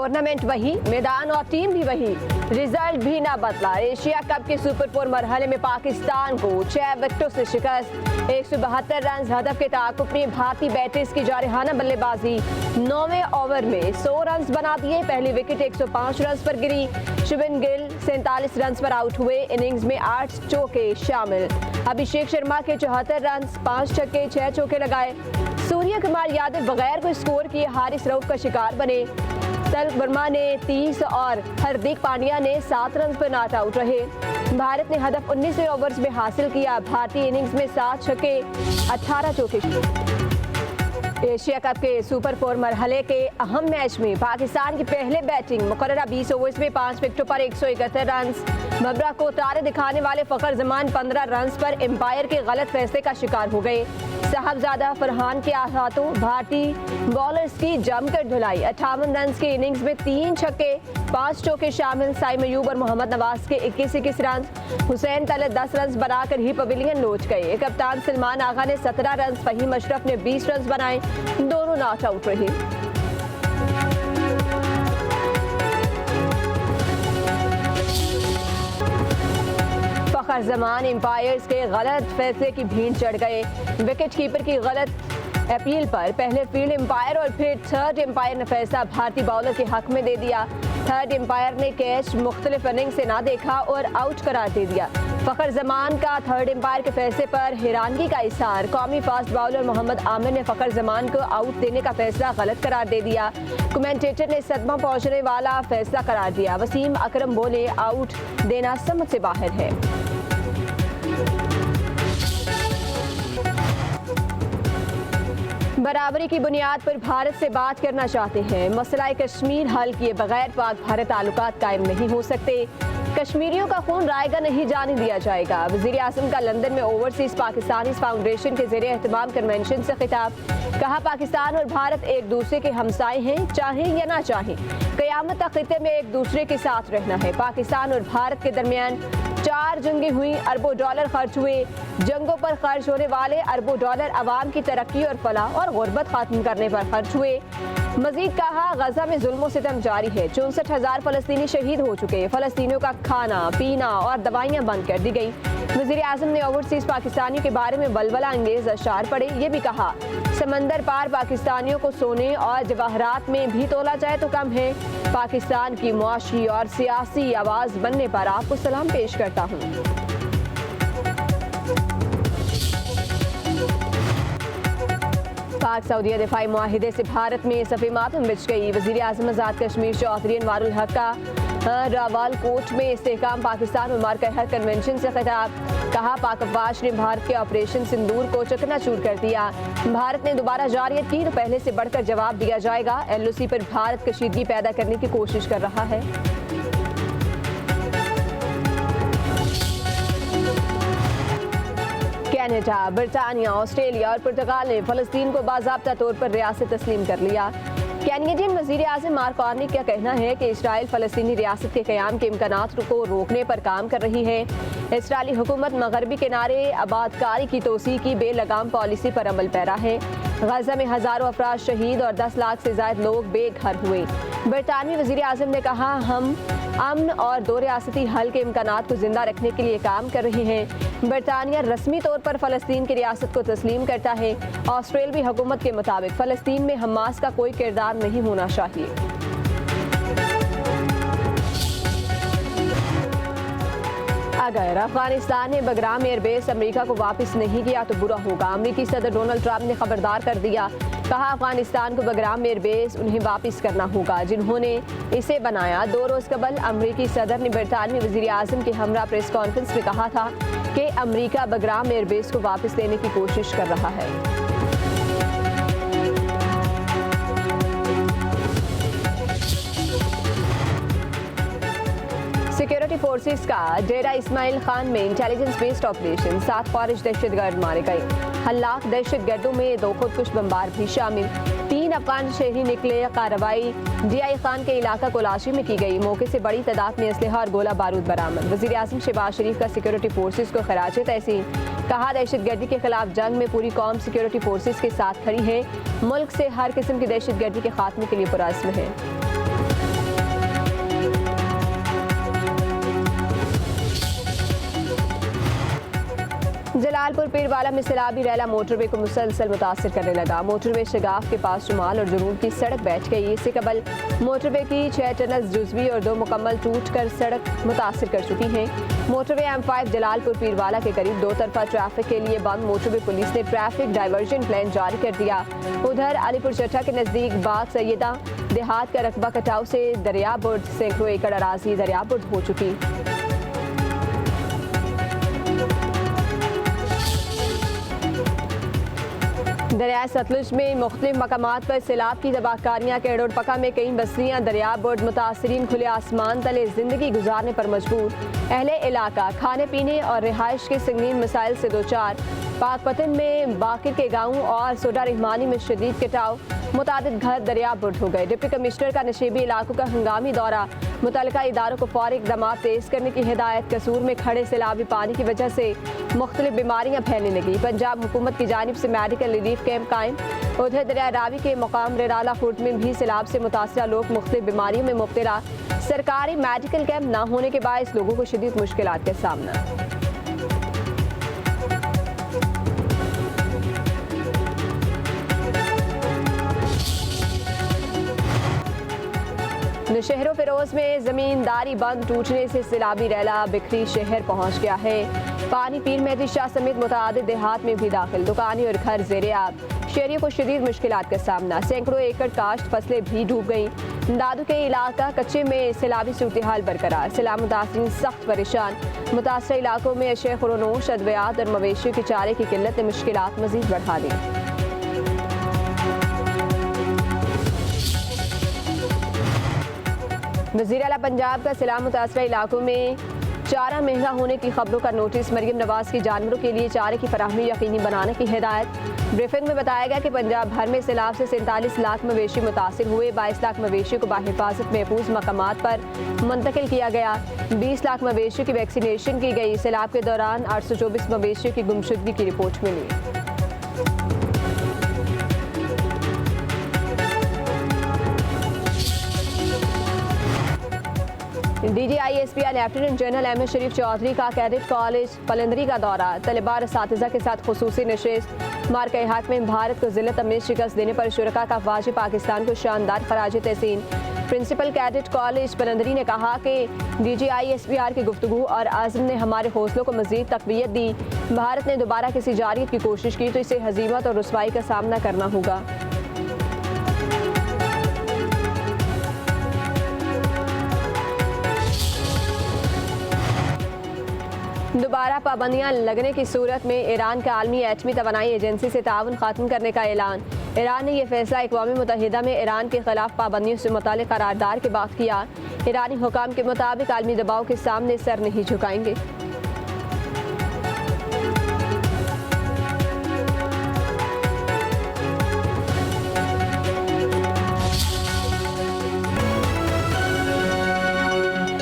Tournament वही, मैदान और टीम भी वही, रिजल्ट भी ना बदला। एशिया कप के सुपर 4 मरहले में पाकिस्तान को 6 विकेटों से शिकस्त। 172 रन हदफ के ताक़ुब में भारतीय बैटर्स की जारहाना बल्लेबाजी। 9वें ओवर में 100 रन बना दिए। पहली विकेट 105 रन पर गिरी। शुभमन गिल 47 रन पर आउट हुए। इनिंग्स में 8 चौके शामिल। अभिषेक शर्मा के 74 रन, 5 छक्के 6 चौके लगाए। सूर्य कुमार यादव बगैर कोई स्कोर किए हारिस रऊफ का शिकार बने। तिलक वर्मा ने 30 और हार्दिक पांड्या ने 7 रन पर नॉट आउट रहे। भारत ने हदफ 19वें ओवर्स में हासिल किया। भारतीय इनिंग्स में 7 छक्के 18 चौके। एशिया कप के सुपर 4 मरहले के अहम मैच में पाकिस्तान की पहले बैटिंग। मुकर्ररा 20 ओवर्स में 5 विकेटों पर 171 रन। बबरा को तारे दिखाने वाले फखर जमान 15 रन पर एम्पायर के गलत फैसले का शिकार हो गए। साहबजादा फरहान के हाथों भारतीय बॉलर्स की जमकर धुलाई। 58 रन की इनिंग्स में 3 छक्के 5 चौके शामिल। साइम अयूब और मोहम्मद नवाज के 21 रन। हुसैन तलत 10 रन बनाकर ही पवेलियन लौट गए। कप्तान सलमान आगा ने 17 रन, फहीम अशरफ ने 20 रन बनाए। दोनों नॉट आउट रहे। फखर जमान एम्पायर्स के गलत फैसले की भीड़ चढ़ गए। विकेट कीपर की गलत अपील पर पहले फील्ड एम्पायर और फिर थर्ड एम्पायर ने फैसला भारतीय बॉलर के हक में दे दिया। थर्ड एम्पायर ने कैच मुख्तलिफ इनिंग से ना देखा और आउट करार दे दिया। फखर जमान का थर्ड एम्पायर के फैसले पर हैरानगी का इज़हार। कौमी फास्ट बॉलर मोहम्मद आमिर ने फखर जमान को आउट देने का फैसला गलत करार दे दिया। कमेंटेटर ने सदमा पहुंचने वाला फैसला करार दिया। वसीम अकरम बोले, आउट देना समझ से बाहर है। बराबरी की बुनियाद पर भारत से बात करना चाहते हैं। मसला कश्मीर हल किए बगैर पाक भारत ताल्लुकात कायम नहीं हो सकते। कश्मीरियों का खून रायगा नहीं जाने दिया जाएगा। वज़ीर आज़म का लंदन में ओवरसीज पाकिस्तानी फाउंडेशन के ज़रिए एहतमाम कन्वेंशन से खिताब। कहा, पाकिस्तान और भारत एक दूसरे के हमसाए हैं, चाहें या ना चाहें। क़यामत तक खिते में एक दूसरे के साथ रहना है। पाकिस्तान और भारत के दरमियान 4 जंगें हुई, अरबों डॉलर खर्च हुए। जंगों पर खर्च होने वाले अरबों डॉलर अवाम की तरक्की और फलाह और गुर्बत खत्म करने पर खर्च हुए। मजीद कहा, गजा में जुल्म सितम जारी है। 64,000 फ़लस्तीनी शहीद हो चुके। फ़लस्तीनियों का खाना पीना और दवाइयाँ बंद कर दी गई। वज़ीर आज़म ने ओवरसीज पाकिस्तानियों के बारे में बलबला अंगेज अशार पढ़े। ये भी कहा, समंदर पार पाकिस्तानियों को सोने और जवाहरात में भी तोला जाए तो कम है। पाकिस्तान की मुआशी और सियासी आवाज़ बनने पर आपको सलाम पेश करता हूँ। पाक सऊदीया दिफाई मुआहिदे से भारत में सफ़े मातम बिछ गई। वज़ीर आज़म आज़ाद कश्मीर चौधरी अनवारुल हक का रावलकोट में इस्तेहकाम पाकिस्तान और मार्का कन्वेंशन से खिताब। कहा, पाक अफवाज ने भारत के ऑपरेशन सिंदूर को चकनाचूर कर दिया। भारत ने दोबारा जारियत की तो पहले से बढ़कर जवाब दिया जाएगा। LOC पर भारत कशीदगी पैदा करने की कोशिश कर रहा है। कनाडा, ब्रिटानिया, ऑस्ट्रेलिया और पुर्तगाल ने फ़लस्तीन को बाज़ाब्ता तौर पर रियासत तस्लीम कर लिया। कैनेडियन वज़ीर आज़म मार्क कार्नी का कहना है कि इसराइल फ़लस्तीनी रियासत के क़याम के इम्कानात को रोकने पर काम कर रही है। इसराइली हुकूमत मगरबी किनारे आबादकारी की तोसी की बेलगाम पॉलिसी पर अमल पैरा है। गजा में हज़ारों अफराद शहीद और 10 लाख से ज़ायद लोग बेघर हुए। बरतानवी वज़ीर आज़म ने कहा, हम अमन और 2 रियासती हल के इम्कानात को जिंदा रखने के लिए काम कर रहे हैं। बरतानिया रस्मी तौर पर फ़लस्तीन की रियासत को तस्लीम करता है। ऑस्ट्रेलियाई हुकूमत के मुताबिक फ़लस्तीन में हमास का कोई किरदार नहीं होना चाहिए। अगर अफगानिस्तान ने बगराम एयरबेस अमेरिका को वापस नहीं किया तो बुरा होगा। अमेरिकी सदर डोनाल्ड ट्रंप ने खबरदार कर दिया। कहा, अफगानिस्तान को बगराम एयरबेस उन्हें वापस करना होगा जिन्होंने इसे बनाया। 2 रोज़ कबल अमेरिकी सदर ने बरतानवी वज़ीर आज़म के हमरा प्रेस कॉन्फ्रेंस में कहा था कि अमेरिका बगराम एयरबेस को वापस लेने की कोशिश कर रहा है। सिक्योरिटी फोर्सेस का डेरा इस्माइल खान में इंटेलिजेंस बेस्ड ऑपरेशन। 7 ख्वारिज दहशतगर्द मारे गए। हलाक दहशतगर्दों में 2 खुदकुश बमबार भी शामिल। 3 अफगान शहरी निकले। कार्रवाई DI खान के इलाका कोलाशी में की गई। मौके से बड़ी तादाद में असलहा और गोला बारूद बरामद। वज़ीर आज़म शहबाज शरीफ का सिक्योरिटी फोर्सेस को खराज तहसीन। कहा, दहशतगर्दी के खिलाफ जंग में पूरी कौम सिक्योरिटी फोर्सेस के साथ खड़ी है। मुल्क से हर किस्म की दहशतगर्दी के खात्मे के लिए पुरअज़्म है। जलालपुर पीरवाला में सैलाबी रैला मोटरवे को मुसलसल मुतासिर करने लगा। मोटरवे शगाफ के पास शुमाल और जनूब की सड़क बैठ गई। इससे कबल मोटरवे की 6 टनल जुजवी और 2 मुकम्मल टूट कर सड़क मुतासिर कर चुकी हैं। मोटरवे M5 जलालपुर पीरवाला के करीब 2 तरफा ट्रैफिक के लिए बंद। मोटरवे पुलिस ने ट्रैफिक डाइवर्जन प्लान जारी कर दिया। उधर अलीपुर चट्टा के नजदीक बाग सैयदा देहात का रकबा कटाव से दरियाबुर्द सैकड़ों एकड़ अराजी दरियाबुर्द हो चुकी। दरिया सतलुज में मुख्तलिफ मकामात पर सैलाब की तबाहकारियाँ। केड़ोड़ पका में कई बस्तियाँ दरियाबुर्द मुतासरीन खुले आसमान तले जिंदगी गुजारने पर मजबूर। अहले इलाका खाने पीने और रिहाइश के संगीन मसाइल से दो चार। पाकपतन में बाकिर के गाँव और सोडा रहमानी में शदीद कटाव। मुतादिद घर दरियाबुर्द हो गए। डिप्टी कमिश्नर का नशेबी इलाकों का हंगामी दौरा। मुतल्लिका इदारों को फौरी इक़दाम तेज़ करने की हिदायत। कसूर में खड़े सैलाबी पानी की वजह से मुख्तलिफ बीमारियाँ फैलने लगी। पंजाब हुकूमत की जानिब से मेडिकल रिलीफ कैंप कायम। उधर दरिया रावी के मकाम रेराला खुर्द में भी सैलाब से मुतासरा लोग मुख्तलिफ बीमारियों में मुब्तला। सरकारी मेडिकल कैंप न होने के बायस लोगों को शदीद मुश्किलात का सामना। शहरों फिरोज में जमींदारी बंद टूटने से सैलाबी रैला बिखरी शहर पहुंच गया है। पानी पीर मेहदी शाह समेत मुतादिद देहात में भी दाखिल। दुकानें और घर ज़ेरे आब। शहरियों को शदीद मुश्किलात का सामना। सैकड़ों एकड़ काश्त फसलें भी डूब गईं। दादू के इलाका कच्चे में सैलाबी सूरत हाल बरकरार। सैलाब मुतासरीन सख्त परेशान। मुतासर इलाकों में अशे खुरोनोश अद्वियात और मवेशियों के चारे की किल्लत ने मुश्किलात मजीद बढ़ा दी। वज़ीर आला पंजाब का सैलाब मुतासरा इलाकों में चारा महंगा होने की खबरों का नोटिस। मरियम नवाज की जानवरों के लिए चारे की फराहमी यकीनी बनाने की हिदायत। ब्रीफिंग में बताया गया कि पंजाब भर में सैलाब से 47 लाख मवेशी मुतासिर हुए। 22 लाख मवेशियों को बाहिफाजत महफूज मकामात पर मुंतकिल किया गया। 20 लाख मवेशियों की वैक्सीनेशन की गई। सैलाब के दौरान 824 मवेशियों की गुमशुदगी की रिपोर्ट मिली। DGISP लेफ्टिनेंट जनरल अहमद शरीफ चौधरी का कैडेट कॉलेज पलंदरी का दौरा। तलबा और असातिज़ा के साथ खुसूसी नशिस्त। मार्का हक में भारत को जिल्लत में शिकस्त देने पर शुरका का वाजिब पाकिस्तान को शानदार खराज तहसीन। प्रिंसिपल कैडेट कॉलेज पलंदरी ने कहा कि DGISP की गुफ्तगू और आज़म ने हमारे हौसलों को मज़ीद तक़वियत दी। भारत ने दोबारा किसी जारियत की कोशिश की तो इसे हज़ीमत और रुसवाई का सामना करना होगा। दोबारा पाबंदियां लगने की सूरत में ईरान का आलमी एटमी तवानाई एजेंसी से ताउन ख़त्म करने का ऐलान। ईरान ने यह फैसला अक़वाम मुत्तहिदा में ईरान के खिलाफ पाबंदियों से मुताल्लिक़ करारदाद के बाद किया। ईरानी हुकाम के मुताबिक आलमी दबाव के सामने सर नहीं झुकाएंगे।